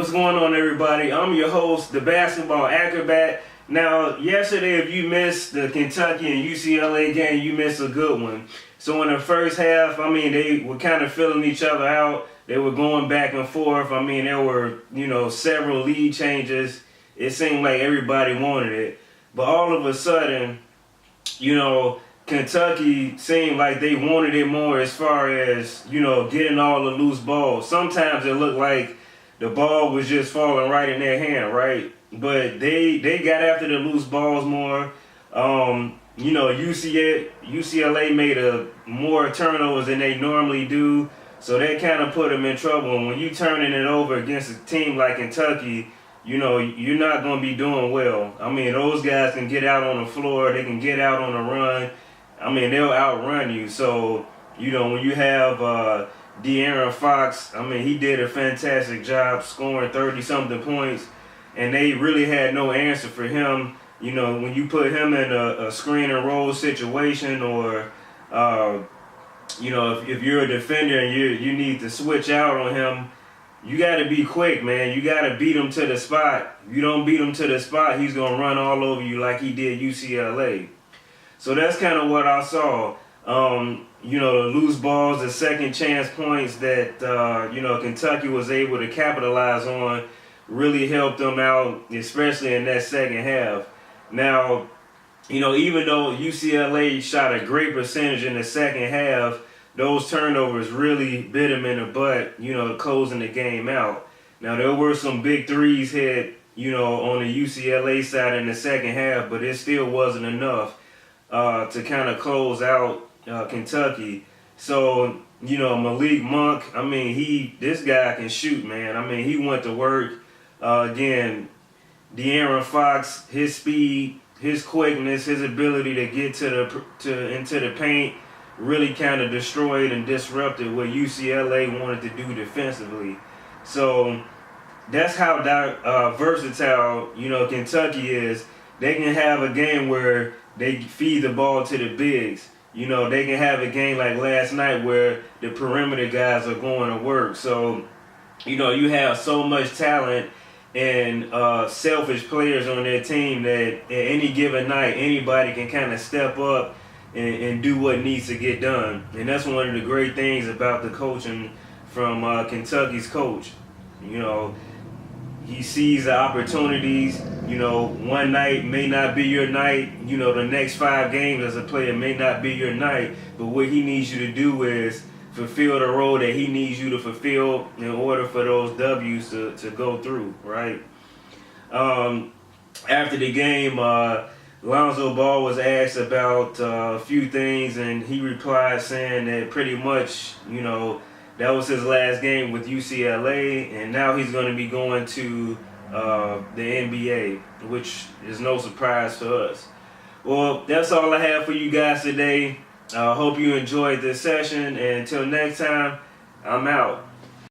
What's going on, everybody? I'm your host, the Basketball Acrobat. Now, yesterday, if you missed the Kentucky and UCLA game, you missed a good one. So in the first half, they were kind of filling each other out. They were going back and forth. There were, several lead changes. It seemed like everybody wanted it. But all of a sudden, Kentucky seemed like they wanted it more as far as, getting all the loose balls. Sometimes it looked like the ball was just falling right in their hand, right? But they got after the loose balls more. UCLA made more turnovers than they normally do, so that kind of put them in trouble. And when you turning it over against a team like Kentucky, you're not going to be doing well. Those guys can get out on the floor. They can get out on the run. They'll outrun you. So, when you have De'Aaron Fox, he did a fantastic job scoring 30-something points, and they really had no answer for him. When you put him in a screen and roll situation, or if you're a defender and you need to switch out on him, you got to be quick, man. You got to beat him to the spot. If you don't beat him to the spot, he's going to run all over you like he did UCLA. So that's kind of what I saw. The loose balls, the second chance points that, Kentucky was able to capitalize on really helped them out, especially in that second half. Now, even though UCLA shot a great percentage in the second half, those turnovers really bit them in the butt, closing the game out. Now, there were some big threes hit, on the UCLA side in the second half, but it still wasn't enough to kind of close out Kentucky. So, Malik Monk, this guy can shoot, man. He went to work. Again, De'Aaron Fox, his speed, his quickness, his ability to get into the paint really kind of destroyed and disrupted what UCLA wanted to do defensively. So that's how versatile, Kentucky is. They can have a game where they feed the ball to the bigs. They can have a game like last night where the perimeter guys are going to work. So, you have so much talent and selfish players on their team that at any given night, anybody can kind of step up and do what needs to get done. And that's one of the great things about the coaching from Kentucky's coach. He sees the opportunities. One night may not be your night. The next 5 games as a player may not be your night. But what he needs you to do is fulfill the role that he needs you to fulfill in order for those W's to go through, right? After the game, Lonzo Ball was asked about a few things, and he replied saying that pretty much, that was his last game with UCLA, and now he's going to be going to the NBA, which is no surprise to us. Well, that's all I have for you guys today. I hope you enjoyed this session, and until next time, I'm out.